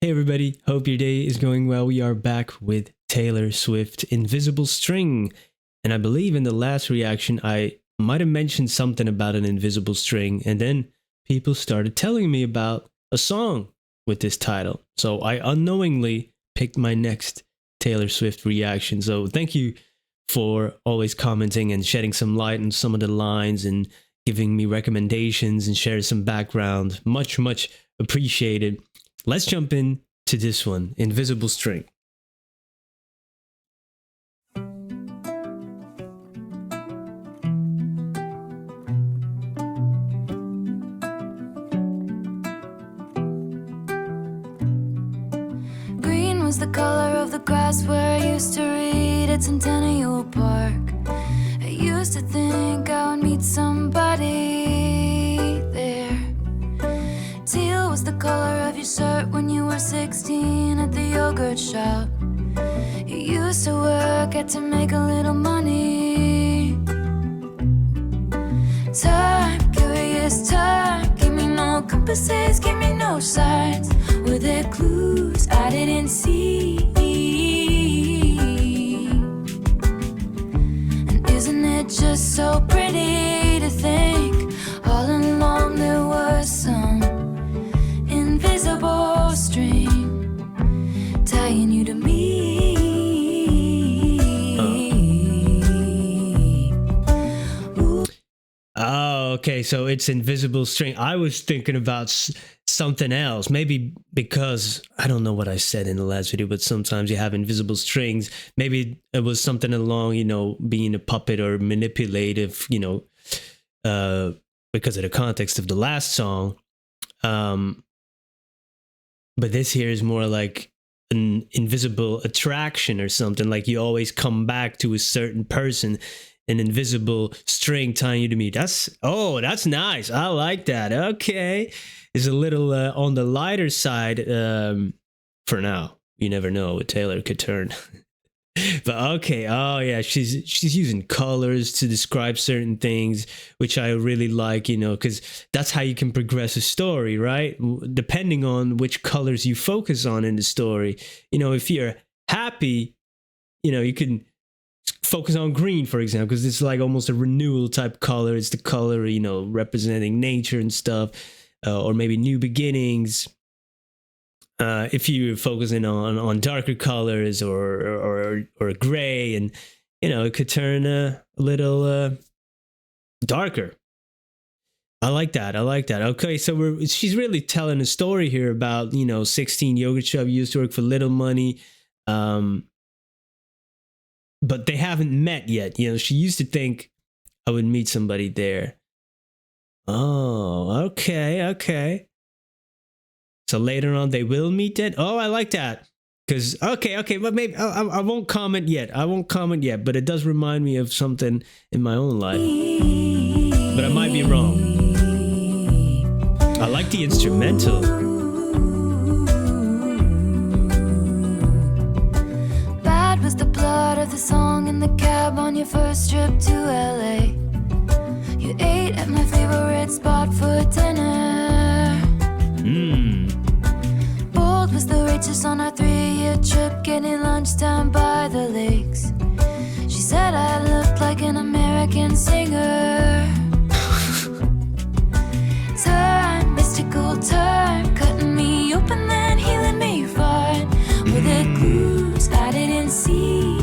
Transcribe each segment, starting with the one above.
Hey everybody, hope your day is going well. We are back with Taylor Swift Invisible String. And I believe in the last reaction, I might have mentioned something about an invisible string, and then people started telling me about a song with this title. So I unknowingly picked my next Taylor Swift reaction. So thank you for always commenting and shedding some light on some of the lines and giving me recommendations and sharing some background. Much appreciated. Let's jump in to this one, Invisible String. Green was the color of the grass where I used to read at Centennial Park. I used to think I would meet somebody there. Teal was the color of your shirt when you were 16 at the yogurt shop. You used to work at to make a little money. Time, curious time, give me no compasses, give me no signs. Were there clues I didn't see? And isn't it just so pretty to think all along there was some invisible string tying you to me. Oh, okay, so it's invisible string. I was thinking about something else, maybe because I don't know what I said in the last video, but sometimes you have invisible strings. Maybe it was something along, being a puppet or manipulative, because of the context of the last song. But this here is more like an invisible attraction or something. Like you always come back to a certain person, an invisible string tying you to me. That's nice. I like that. Okay. It's a little on the lighter side for now. You never know what Taylor could turn. But okay, oh yeah, she's using colors to describe certain things, which I really like, because that's how you can progress a story, right? Depending on which colors you focus on in the story. If you're happy, you can focus on green, for example, because it's like almost a renewal type color. It's the color, representing nature and stuff, or maybe new beginnings. If you're focusing on darker colors or gray, and it could turn a little darker. I like that. Okay, so she's really telling a story here about 16 yogurt shop used to work for little money, but they haven't met yet. She used to think I would meet somebody there. Oh, okay. So later on, they will meet it. Oh, I like that. Because, okay, but maybe I won't comment yet. But it does remind me of something in my own life. But I might be wrong. I like the instrumental. Bad was the blood of the song in the cab on your first trip to LA. You ate at my favorite spot for dinner. Bold was the waitress on our 3-year trip, getting lunchtime by the lakes. She said I looked like an American singer. Time, mystical time, cutting me open then healing me fine. Were there clues I didn't see?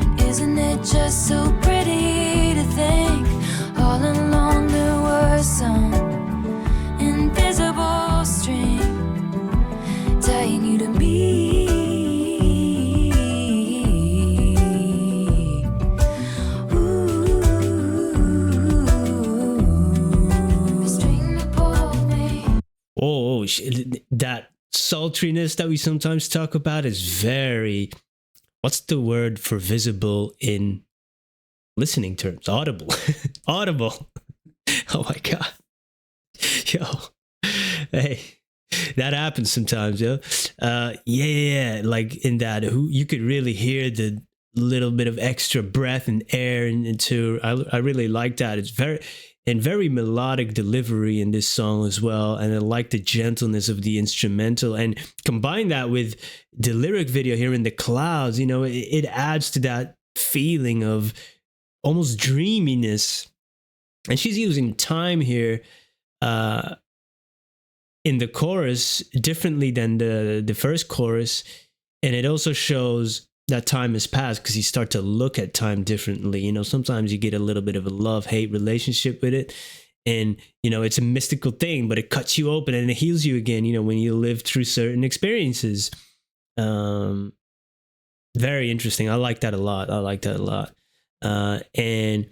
And isn't it just so pretty to think all along there was some invisible string tying you to me. Oh, that sultriness that we sometimes talk about is very, what's the word for visible in listening terms? Audible. Audible. Oh my God. Yo. Hey, that happens sometimes, yo. Yeah. Like in that, you could really hear the little bit of extra breath and air into. I really like that. and very melodic delivery in this song as well. And I like the gentleness of the instrumental, and combine that with the lyric video here in the clouds. You know, it adds to that feeling of almost dreaminess. And she's using time here in the chorus differently than the first chorus, and it also shows that time has passed because you start to look at time differently. You know, sometimes you get a little bit of a love-hate relationship with it, and you know, it's a mystical thing, but it cuts you open and it heals you again, you know, when you live through certain experiences. Very interesting. I like that a lot. And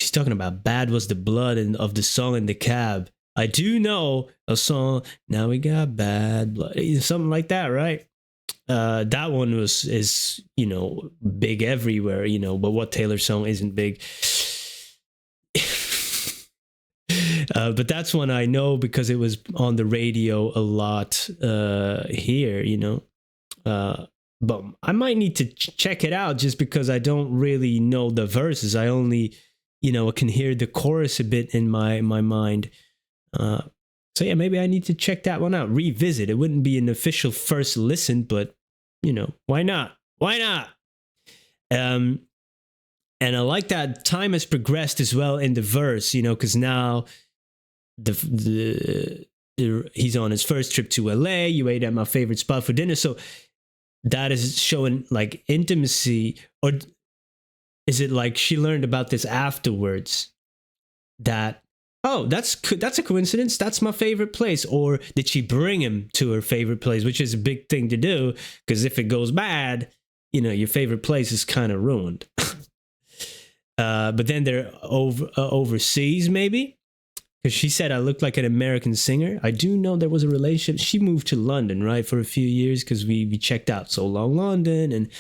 she's talking about bad was the blood of the song in the cab. I do know a song, now we got bad blood, something like that, right? That one is, you know, big everywhere, you know, but what Taylor song isn't big? But that's one I know because it was on the radio a lot here, you know. But I might need to check it out just because I don't really know the verses. I only, you know, can hear the chorus a bit in my mind. So yeah, maybe I need to check that one out, revisit. It wouldn't be an official first listen, but you know, why not? And I like that time has progressed as well in the verse, you know, because now he's on his first trip to LA. You ate at my favorite spot for dinner, so that is showing like intimacy. Or is it like she learned about this afterwards? That, oh, that's a coincidence. That's my favorite place. Or did she bring him to her favorite place, which is a big thing to do, because if it goes bad, you know, your favorite place is kind of ruined. But then they're overseas, maybe, because she said I looked like an American singer. I do know there was a relationship. She moved to London, right, for a few years because we checked out So Long London,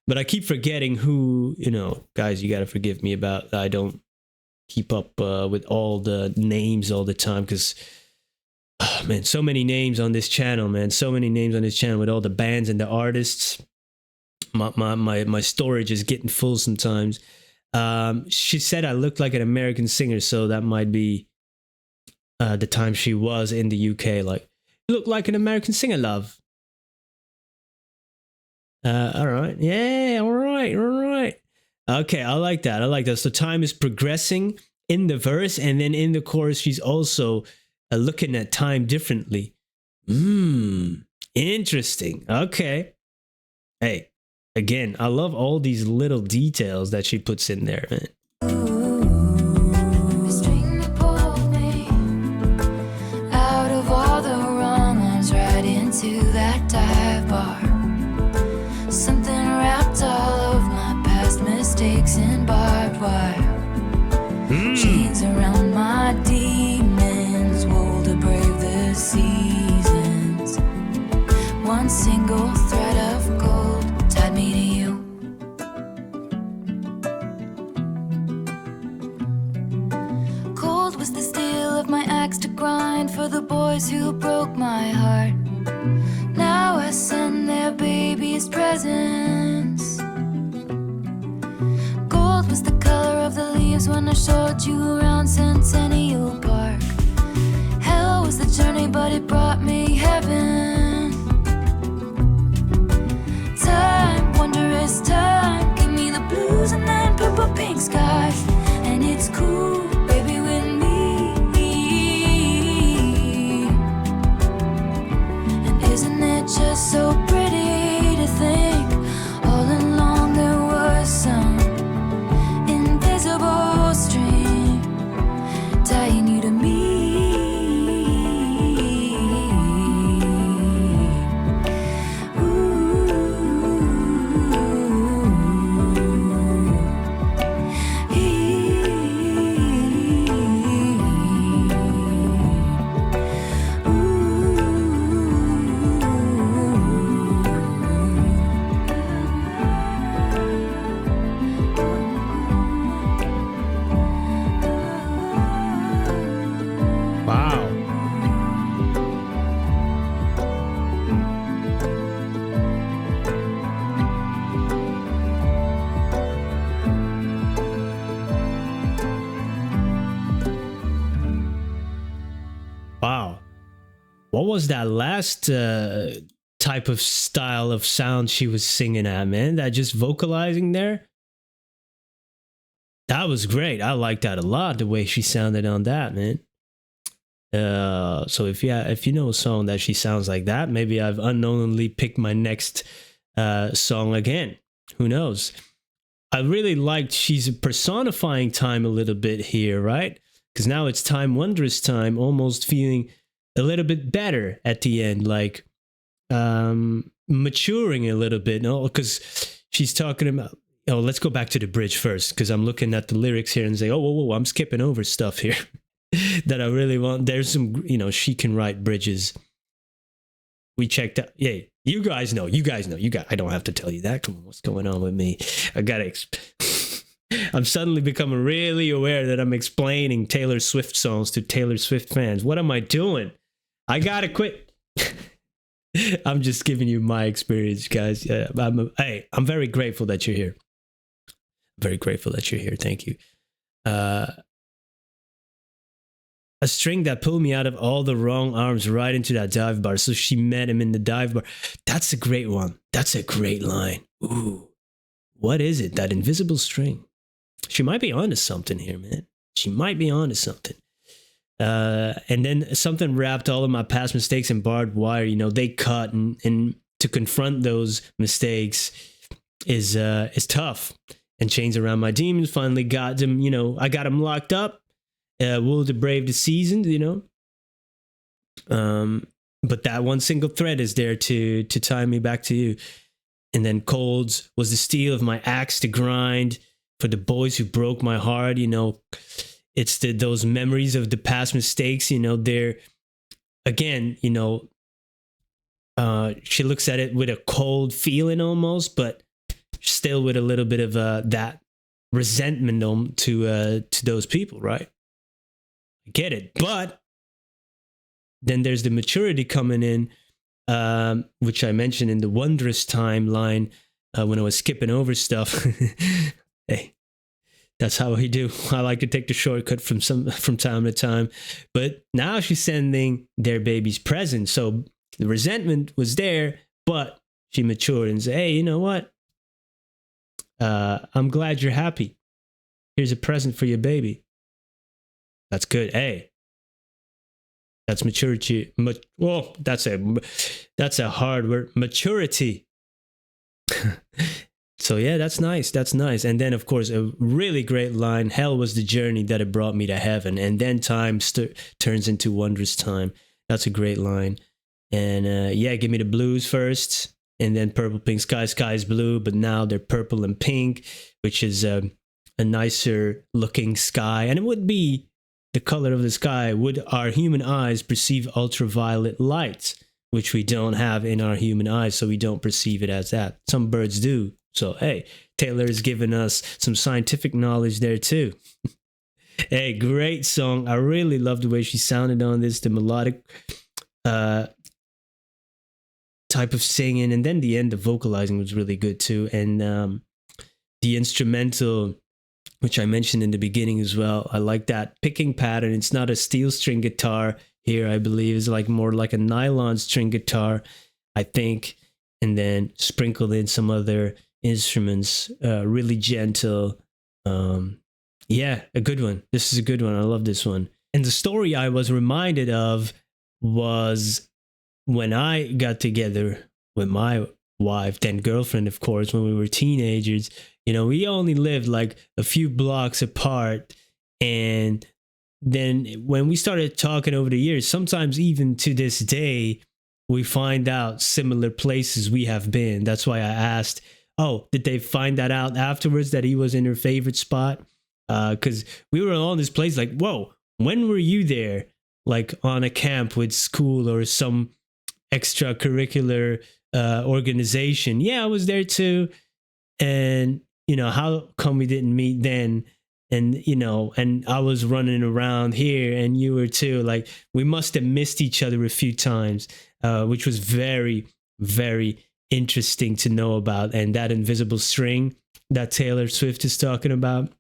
but I keep forgetting who, you know, guys, you got to forgive me about I don't keep up with all the names all the time because, oh, man, so many names on this channel, man. So many names on this channel with all the bands and the artists. My storage is getting full sometimes. She said I looked like an American singer, so that might be the time she was in the UK. Like, you look like an American singer, love. All right. Yeah, all right. Okay, I like that. So time is progressing in the verse, and then in the chorus, she's also looking at time differently. Interesting. Okay. Hey, again, I love all these little details that she puts in there, man. The string that pulled me out of all the wrong ones right into that dive bar. Something wrapped all of my past mistakes in barbed wire. Chains around my demons, wool to brave the seasons. One single thread of gold tied me to you. Cold was the steel of my axe to grind for the boys who broke my heart. Now I send their babies presents. Gold was the color of the leaves when I showed you around Centennial Park. Hell was the journey, but it brought me heaven. Time, wondrous time, give me the blues and then purple pink skies. And it's cool, baby, with me. And isn't it just so pretty to think all along there was some invisible string tying you to me. What was that last type of style of sound she was singing at, man? That just vocalizing there? That was great. I liked that a lot, the way she sounded on that, man. So if you know a song that she sounds like that, maybe I've unknowingly picked my next song again. Who knows? I really liked she's personifying time a little bit here, right? Because now it's time, wondrous time, almost feeling a little bit better at the end, like maturing a little bit. No, because she's talking about. Oh, let's go back to the bridge first, because I'm looking at the lyrics here and say, oh, whoa, I'm skipping over stuff here that I really want. There's some, she can write bridges. We checked out. Yeah, you guys know. I don't have to tell you that. Come on, what's going on with me? I gotta. I'm suddenly becoming really aware that I'm explaining Taylor Swift songs to Taylor Swift fans. What am I doing? I gotta quit. I'm just giving you my experience, guys. I'm very grateful that you're here. Very grateful that you're here. Thank you. A string that pulled me out of all the wrong arms right into that dive bar. So she met him in the dive bar. That's a great one. That's a great line. Ooh. What is it? That invisible string. She might be onto something here, man. She might be onto something. And then something wrapped all of my past mistakes in barbed wire. They cut, and to confront those mistakes is tough. And chains around my demons finally got them. I got them locked up. Will the brave the seasoned, but that one single thread is there to tie me back to you. And then colds was the steel of my axe to grind for the boys who broke my heart. It's those memories of the past mistakes. They're again. She looks at it with a cold feeling almost, but still with a little bit of that resentment to those people, right? Get it, but then there's the maturity coming in, which I mentioned in the wondrous timeline when I was skipping over stuff. Hey, that's how I do. I like to take the shortcut from time to time. But now she's sending their baby's present, so the resentment was there, but she matured and said, "Hey, you know what? I'm glad you're happy. Here's a present for your baby." That's good. Hey, that's maturity. That's a hard word. Maturity. So yeah, that's nice. That's nice. And then of course a really great line. Hell was the journey that it brought me to heaven, and then time turns into wondrous time. That's a great line. And give me the blues first, and then purple, pink sky. Sky is blue, but now they're purple and pink, which is a nicer looking sky, and it would be the color of the sky. Would our human eyes perceive ultraviolet light, which we don't have in our human eyes, so we don't perceive it as that. Some birds do. So, hey, Taylor has given us some scientific knowledge there too. Hey, great song. I really love the way she sounded on this, the melodic type of singing, and then the end, the vocalizing was really good too. And the instrumental, which I mentioned in the beginning as well. I like that picking pattern. It's not a steel string guitar here, I believe. It's like more like a nylon string guitar, I think. And then sprinkled in some other instruments, really gentle. A good one. This is a good one. I love this one. And the story I was reminded of was when I got together with my wife, then girlfriend, of course, when we were teenagers. We only lived like a few blocks apart. And then when we started talking over the years, sometimes even to this day, we find out similar places we have been. That's why I asked, did they find that out afterwards that he was in her favorite spot? Because we were all in this place like, whoa, when were you there? Like on a camp with school or some extracurricular organization. Yeah, I was there too. And how come we didn't meet then? And and I was running around here and you were too. Like, we must have missed each other a few times, which was very, very interesting to know about. And that invisible string that Taylor Swift is talking about,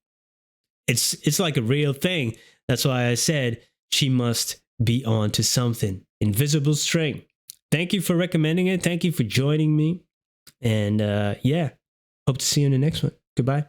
it's like a real thing. That's why I said she must be on to something. Invisible string. Thank you for recommending it. Thank you for joining me. And yeah, hope to see you in the next one. Goodbye.